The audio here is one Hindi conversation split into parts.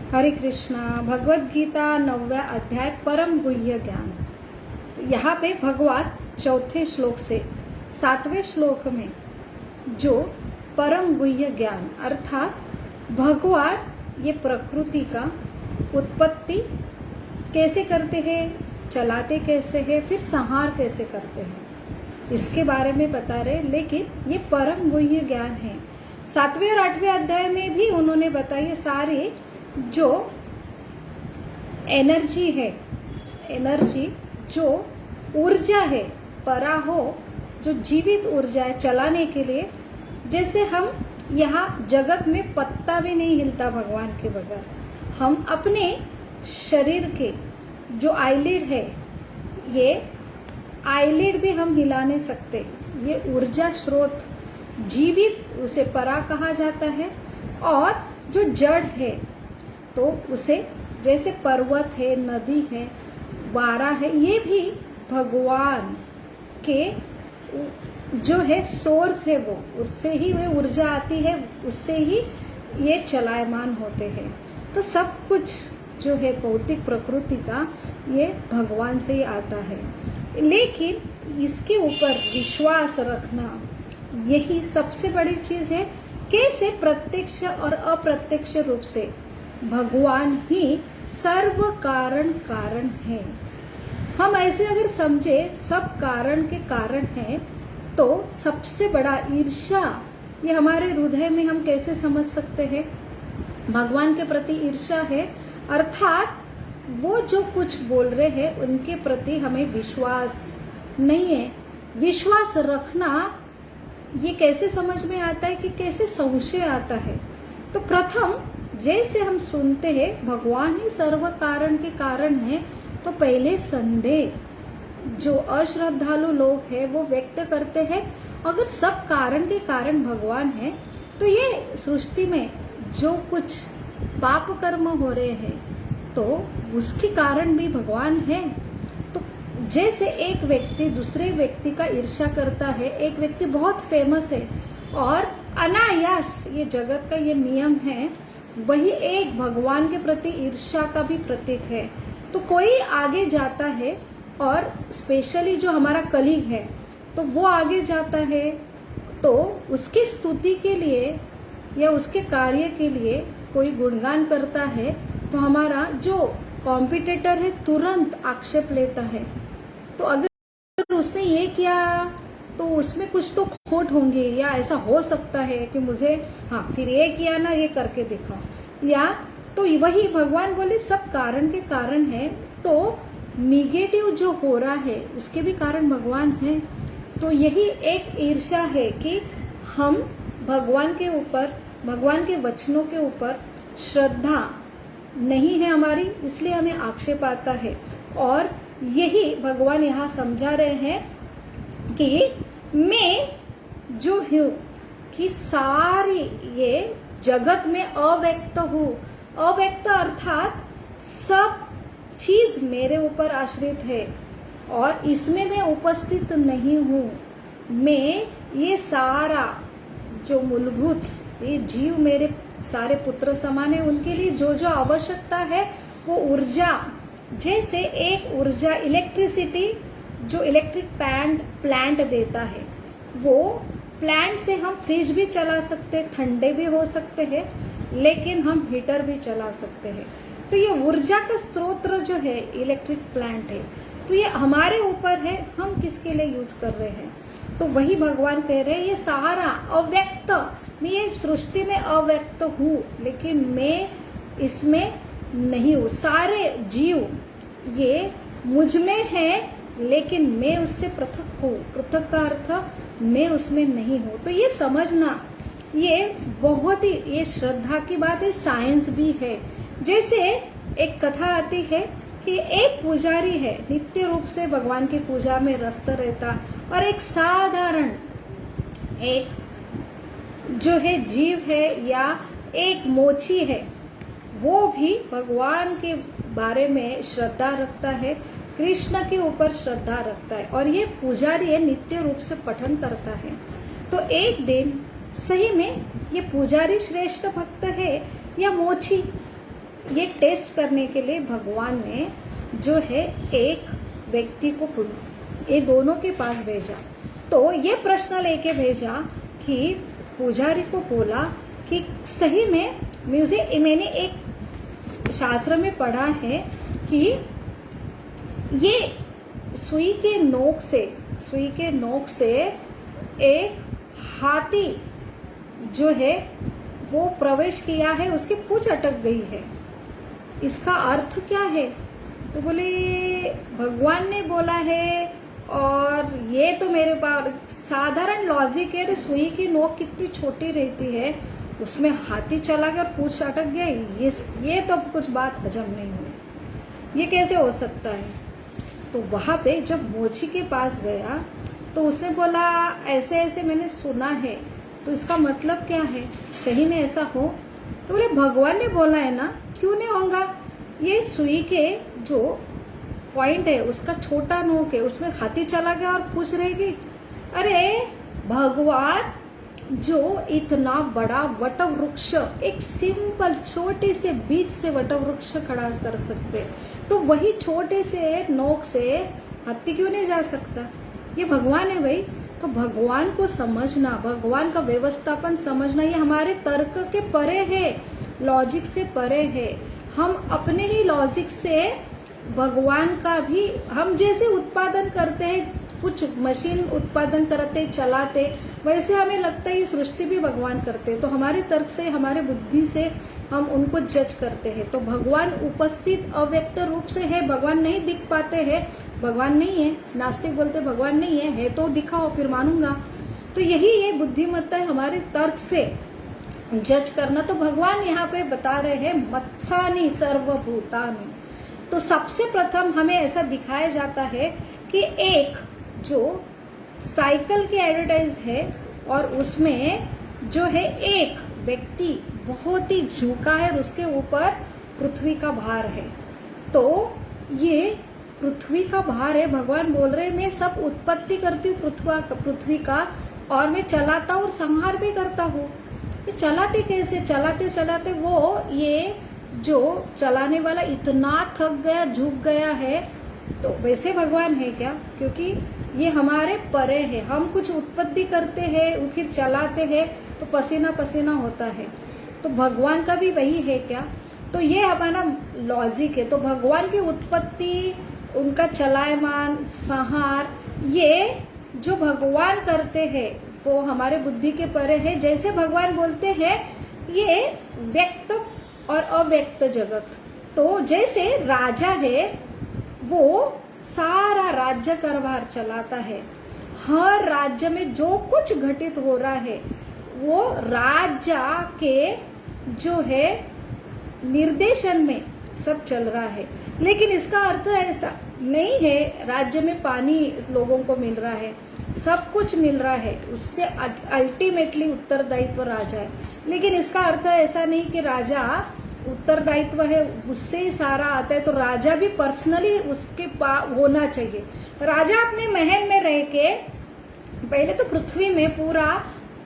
हरे कृष्णा। भगवत गीता 9वां अध्याय परम गुह्य ज्ञान। यहाँ पे भगवान चौथे श्लोक से 7वें श्लोक में जो परम गुह्य ज्ञान अर्थात भगवान ये प्रकृति का उत्पत्ति कैसे करते हैं, चलाते कैसे हैं, फिर संहार कैसे करते हैं, इसके बारे में बता रहे। लेकिन ये परम गुह्य ज्ञान है। 7वें और 8वें अध्याय में भी उन्होंने बताया सारे जो एनर्जी है, एनर्जी जो ऊर्जा है, पराहो जो जीवित ऊर्जा है चलाने के लिए। जैसे हम यहाँ जगत में पत्ता भी नहीं हिलता भगवान के बगैर। हम अपने शरीर के जो आईलिड है, ये आईलिड भी हम हिला नहीं सकते। ये ऊर्जा स्रोत जीवित, उसे परा कहा जाता है। और जो जड़ है तो उसे जैसे पर्वत है, नदी है, वारा है, ये भी भगवान के जो है सोर्स है, वो उससे ही वो ऊर्जा आती है, उससे ही ये चलायमान होते हैं। तो सब कुछ जो है भौतिक प्रकृति का ये भगवान से ही आता है। लेकिन इसके ऊपर विश्वास रखना यही सबसे बड़ी चीज है। कैसे प्रत्यक्ष और अप्रत्यक्ष रूप से भगवान ही सर्व कारण कारण है। हम ऐसे अगर समझे सब कारण के कारण है तो सबसे बड़ा ईर्ष्या ये हमारे हृदय में हम कैसे समझ सकते हैं। भगवान के प्रति ईर्ष्या है, अर्थात वो जो कुछ बोल रहे हैं उनके प्रति हमें विश्वास नहीं है। विश्वास रखना ये कैसे समझ में आता है कि कैसे संशय आता है। तो प्रथम जैसे हम सुनते हैं भगवान ही सर्व कारण के कारण है, तो पहले संदेह जो अश्रद्धालु लोग हैं वो व्यक्त करते हैं, अगर सब कारण के कारण भगवान है तो ये सृष्टि में जो कुछ पाप कर्म हो रहे हैं तो उसके कारण भी भगवान है। तो जैसे एक व्यक्ति दूसरे व्यक्ति का ईर्ष्या करता है, एक व्यक्ति बहुत फेमस है और अनायास ये जगत का ये नियम है, वही एक भगवान के प्रति ईर्ष्या का भी प्रतीक है। तो कोई आगे जाता है और स्पेशली जो हमारा कलीग है तो वो आगे जाता है तो उसकी स्तुति के लिए या उसके कार्य के लिए कोई गुणगान करता है तो हमारा जो कॉम्पिटिटर है तुरंत आक्षेप लेता है। तो अगर उसने ये किया तो उसमें कुछ तो खोट होंगी, या ऐसा हो सकता है कि मुझे फिर ये किया ना, ये करके दिखाओ। या तो वही भगवान बोले सब कारण के कारण है, तो निगेटिव जो हो रहा है उसके भी कारण भगवान है। तो यही एक ईर्ष्या है कि हम भगवान के ऊपर, भगवान के वचनों के ऊपर श्रद्धा नहीं है हमारी, इसलिए हमें आक्षेप आता है। और यही भगवान यहाँ समझा रहे हैं कि मैं जो हूँ कि सारी ये जगत में अव्यक्त हूँ। अव्यक्त अर्थात सब चीज मेरे ऊपर आश्रित है और इसमें मैं उपस्थित नहीं हूँ। मैं ये सारा जो मूलभूत ये जीव मेरे सारे पुत्र समान है, उनके लिए जो जो आवश्यकता है वो ऊर्जा, जैसे एक ऊर्जा इलेक्ट्रिसिटी जो इलेक्ट्रिक प्लांट देता है, वो प्लांट से हम फ्रिज भी चला सकते हैं, ठंडे भी हो सकते हैं, लेकिन हम हीटर भी चला सकते हैं। तो ये ऊर्जा का स्रोत जो है इलेक्ट्रिक प्लांट है, तो ये हमारे ऊपर है हम किसके लिए यूज कर रहे हैं। तो वही भगवान कह रहे हैं ये सारा अव्यक्त, मैं ये सृष्टि में अव्यक्त हूँ लेकिन मैं इसमें नहीं हूँ। सारे जीव ये मुझ में है लेकिन मैं उससे पृथक हूँ। पृथक का अर्थ मैं उसमें नहीं हूँ। तो ये समझना ये बहुत ही ये श्रद्धा की बात है, साइंस भी है। जैसे एक कथा आती है कि एक पुजारी है, नित्य रूप से भगवान की पूजा में व्यस्त रहता, और एक साधारण एक जो है जीव है या एक मोची है, वो भी भगवान के बारे में श्रद्धा रखता है, कृष्ण के ऊपर श्रद्धा रखता है, और ये पुजारी है नित्य रूप से पठन करता है। तो एक दिन सही में ये पुजारी श्रेष्ठ भक्त है या मोची, ये टेस्ट करने के लिए भगवान ने जो है एक व्यक्ति को ये दोनों के पास भेजा। तो ये प्रश्न लेके भेजा कि पुजारी को बोला कि सही में मैंने एक शास्त्र में पढ़ा है कि ये सुई के नोक से एक हाथी जो है वो प्रवेश किया है, उसकी पूंछ अटक गई है, इसका अर्थ क्या है? तो बोले भगवान ने बोला है, और ये तो मेरे पास साधारण लॉजिक है। सुई की नोक कितनी छोटी रहती है, उसमें हाथी चला गया और पूंछ अटक गया, ये तो कुछ बात हजम नहीं हुई, ये कैसे हो सकता है? तो वहां पे जब मोची के पास गया तो उसने बोला ऐसे ऐसे मैंने सुना है, तो इसका मतलब क्या है, सही में ऐसा हो? तो बोले भगवान ने बोला है ना, क्यों नहीं होगा? ये सुई के जो पॉइंट है उसका छोटा नोक है, उसमें हाथी चला गया और पूछ रहेगी। अरे भगवान जो इतना बड़ा वटवृक्ष, एक सिंपल छोटे से बीज से वटवृक्ष खड़ा कर सकते, तो वही छोटे से नोक से हाथी क्यों नहीं जा सकता? ये भगवान है भाई। तो भगवान को समझना, भगवान का व्यवस्थापन समझना, ये हमारे तर्क के परे है, लॉजिक से परे है। हम अपने ही लॉजिक से भगवान का भी, हम जैसे उत्पादन करते हैं, कुछ मशीन उत्पादन करते चलाते, वैसे हमें लगता है ये सृष्टि भी भगवान करते हैं। तो हमारे तर्क से, हमारे बुद्धि से हम उनको जज करते हैं। तो भगवान उपस्थित अव्यक्त रूप से है, भगवान नहीं दिख पाते हैं, भगवान नहीं है। नास्तिक बोलते भगवान नहीं है तो दिखाओ फिर मानूंगा। तो यही ये बुद्धिमत्ता है, हमारे तर्क से जज करना। तो भगवान यहाँ पे बता रहे हैं मत्सानि सर्वभूतानि। तो सबसे प्रथम हमें ऐसा दिखाया जाता है कि एक जो साइकिल की एडवर्टाइज है और उसमें जो है एक व्यक्ति बहुत ही झुका है और उसके ऊपर पृथ्वी का भार है। तो ये पृथ्वी का भार है, भगवान बोल रहे मैं सब उत्पत्ति करती हूँ पृथ्वी का, और मैं चलाता और संहार भी करता हूँ। ये चलाते कैसे? चलाते चलाते वो ये जो चलाने वाला इतना थक गया, झुक गया है। तो वैसे भगवान है क्या? क्योंकि ये हमारे परे है। हम कुछ उत्पत्ति करते हैं फिर चलाते हैं तो पसीना पसीना होता है। तो भगवान का भी वही है क्या? तो ये हमारा लॉजिक है। तो भगवान की उत्पत्ति, उनका चलायमान, संहार, ये जो भगवान करते हैं वो हमारे बुद्धि के परे है। जैसे भगवान बोलते हैं ये व्यक्त और अव्यक्त जगत। तो जैसे राजा है वो सारा राज्य कारभार चलाता है, हर राज्य में जो कुछ घटित हो रहा है वो राजा के जो है निर्देशन में सब चल रहा है। लेकिन इसका अर्थ ऐसा नहीं है राज्य में पानी लोगों को मिल रहा है, सब कुछ मिल रहा है, उससे अल्टीमेटली उत्तरदायित्व राजा है। लेकिन इसका अर्थ ऐसा नहीं कि राजा उत्तरदायित्व है उससे ही सारा आता है। तो राजा भी पर्सनली उसके होना चाहिए। राजा अपने महल में रह के, पहले तो पृथ्वी में पूरा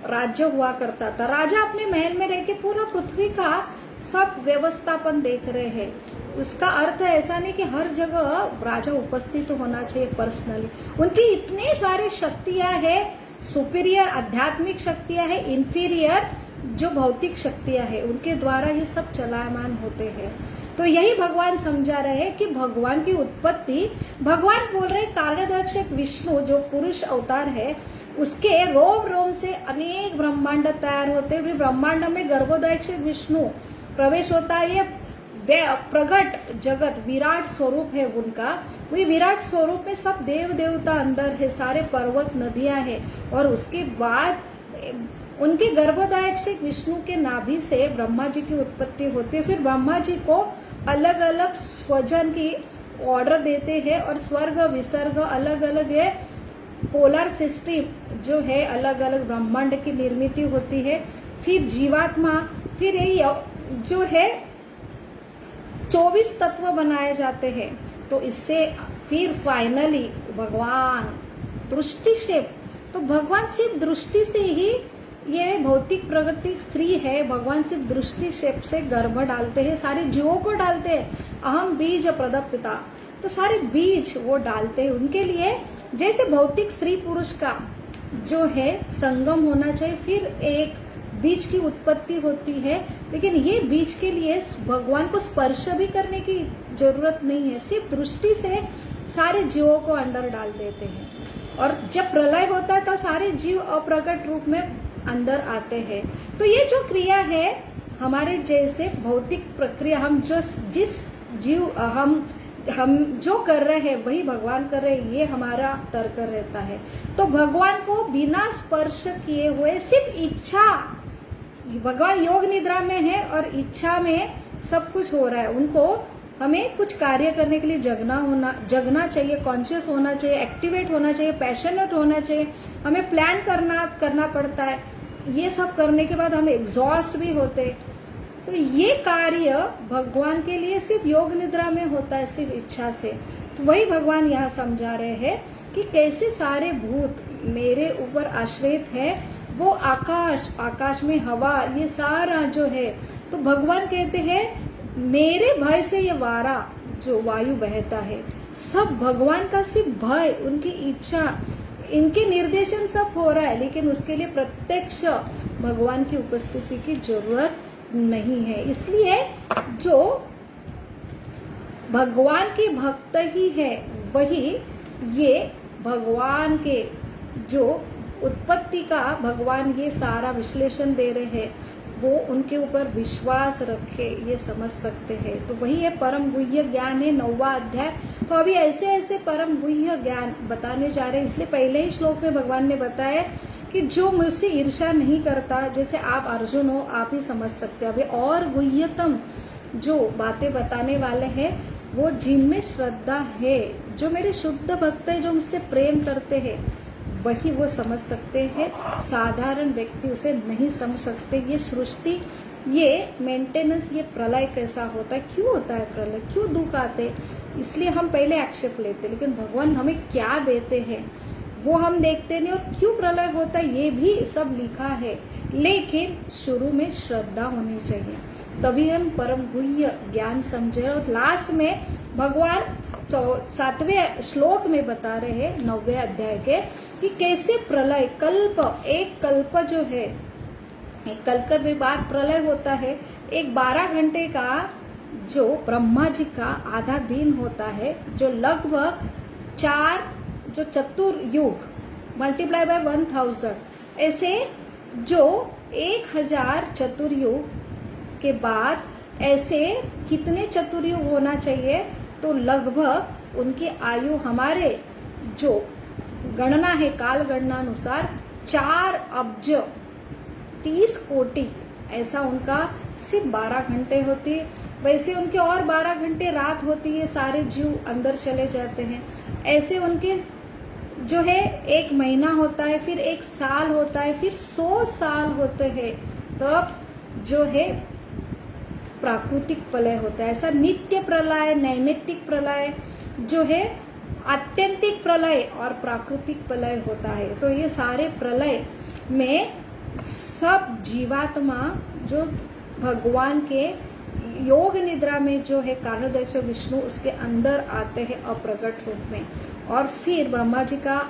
राज्य हुआ करता था, राजा अपने महल में रह के पूरा पृथ्वी का सब व्यवस्थापन देख रहे हैं। उसका अर्थ ऐसा नहीं कि हर जगह राजा उपस्थित होना चाहिए पर्सनली। उनकी इतने सारे शक्तियां हैं, सुपीरियर आध्यात्मिक शक्तियां हैं, इंफीरियर जो भौतिक शक्तियां हैं, उनके द्वारा ये सब चलायमान होते हैं। तो यही भगवान समझा रहे हैं कि भगवान की उत्पत्ति, भगवान बोल रहे कार्याध्यक्ष विष्णु जो पुरुष अवतार है, उसके रोम रोम से अनेक ब्रह्मांड तैयार होते हैं। ब्रह्मांड में गर्भोदयक्ष विष्णु प्रवेश होता है। ये प्रगट जगत विराट स्वरूप है उनका। वही विराट स्वरूप में सब देव देवता अंदर है, सारे पर्वत नदियां हैं। और उसके बाद उनके गर्भोदयक्ष विष्णु के नाभि से ब्रह्मा जी की उत्पत्ति होती है। फिर ब्रह्मा जी को अलग अलग स्वजन की ऑर्डर देते हैं और स्वर्ग विसर्ग अलग अलग है। पोलर सिस्टम जो है अलग अलग ब्रह्मांड की निर्मित होती है। फिर जीवात्मा, फिर यही जो है 24 तत्व बनाए जाते हैं। तो इससे फिर फाइनली भगवान दृष्टि से, तो भगवान सिर्फ दृष्टि से ही ये भौतिक प्रगति स्त्री है, भगवान सिर्फ दृष्टि शेप से गर्भ डालते हैं, सारे जीवों को डालते हैं। अहम बीज प्रदपिता, तो सारे बीज वो डालते हैं। उनके लिए जैसे भौतिक स्त्री पुरुष का जो है संगम होना चाहिए, फिर एक बीज की उत्पत्ति होती है, लेकिन ये बीज के लिए भगवान को स्पर्श भी करने की जरूरत नहीं है, सिर्फ दृष्टि से सारे जीवों को अंदर डाल देते हैं। और जब प्रलय होता है तो सारे जीव अप्रकट रूप में अंदर आते हैं। तो ये जो क्रिया है हमारे जैसे भौतिक प्रक्रिया, हम जिस जीव हम जो कर रहे हैं वही भगवान कर रहे हैं, ये हमारा तर्क रहता है। तो भगवान को बिना स्पर्श किए हुए सिर्फ इच्छा, भगवान योग निद्रा में है और इच्छा में सब कुछ हो रहा है। उनको हमें कुछ कार्य करने के लिए जगना चाहिए, कॉन्शियस होना चाहिए, एक्टिवेट होना चाहिए, पैशनेट होना चाहिए, हमें प्लान करना पड़ता है। ये सब करने के बाद हम एग्जॉस्ट भी होते। तो ये कार्य भगवान के लिए सिर्फ योग निद्रा में होता है, सिर्फ इच्छा से। तो वही भगवान यहाँ समझा रहे हैं कि कैसे सारे भूत मेरे ऊपर आश्रित है। वो आकाश में हवा, ये सारा जो है, तो भगवान कहते हैं मेरे भय से ये वारा जो वायु बहता है, सब भगवान का सिर्फ भय, उनकी इच्छा, इनके निर्देशन सब हो रहा है, लेकिन उसके लिए प्रत्यक्ष भगवान की उपस्थिति की जरूरत नहीं है। इसलिए जो भगवान के भक्त ही है, वही ये भगवान के जो उत्पत्ति का भगवान ये सारा विश्लेषण दे रहे हैं, वो उनके ऊपर विश्वास रखे, ये समझ सकते हैं। तो वही है परम गुह्य ज्ञान है 9वां अध्याय। तो अभी ऐसे ऐसे परम गुह्य ज्ञान बताने जा रहे हैं। इसलिए पहले ही श्लोक में भगवान ने बताया कि जो मुझसे ईर्ष्या नहीं करता, जैसे आप अर्जुन हो, आप ही समझ सकते हैं। अभी और गुह्यतम जो बातें बताने वाले हैं, वो जिनमें श्रद्धा है, जो मेरे शुद्ध भक्त है, जो मुझसे प्रेम करते हैं, वही वो समझ सकते हैं। साधारण व्यक्ति उसे नहीं समझ सकते। ये सृष्टि, ये मेंटेनेंस, ये प्रलय कैसा होता है, क्यों होता है प्रलय, क्यों दुख आते, इसलिए हम पहले आक्षेप लेते, लेकिन भगवान हमें क्या देते हैं वो हम देखते नहीं। और क्यों प्रलय होता है ये भी सब लिखा है, लेकिन शुरू में श्रद्धा होनी चाहिए, तभी हम परम गुह्य ज्ञान समझे। और लास्ट में भगवान 7वें श्लोक में बता रहे हैं 9वें अध्याय के कि कैसे प्रलय कल्प, एक कल्प जो है, एक कल्प के बाद प्रलय होता है। एक 12 घंटे का जो ब्रह्मा जी का आधा दिन होता है, जो लगभग 4 जो चतुर्युग मल्टीप्लाई बाय 1000, ऐसे जो 1000 चतुर्युग के बाद ऐसे कितने चतुर्युग होना चाहिए, तो लगभग उनकी आयु हमारे जो गणना है काल गणना अनुसार 4 अब्ज 30 कोटि, ऐसा उनका सिर्फ 12 घंटे होती है। वैसे उनके और 12 घंटे रात होती है, सारे जीव अंदर चले जाते हैं। ऐसे उनके जो है 1 महीना होता है, फिर 1 साल होता है, फिर 100 साल होते हैं, तब जो है प्राकृतिक प्रलय होता है। ऐसा नित्य प्रलय, नैमित्तिक प्रलय जो है, आत्यंतिक प्रलय और प्राकृतिक प्रलय होता है। तो ये सारे प्रलय में सब जीवात्मा जो भगवान के योग निद्रा में जो है कारणोदय विष्णु, उसके अंदर आते हैं अप्रकट रूप में। और फिर ब्रह्मा जी का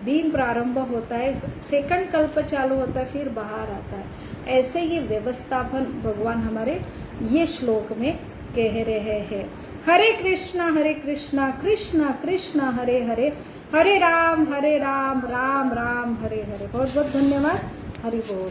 दिन प्रारंभ होता है, सेकंड कल्प चालू होता है, फिर बाहर आता है। ऐसे ये व्यवस्थापन भगवान हमारे ये श्लोक में कह रहे हैं। हरे कृष्णा कृष्णा कृष्णा हरे हरे, हरे राम राम राम हरे हरे। बहुत बहुत धन्यवाद। हरि बोल।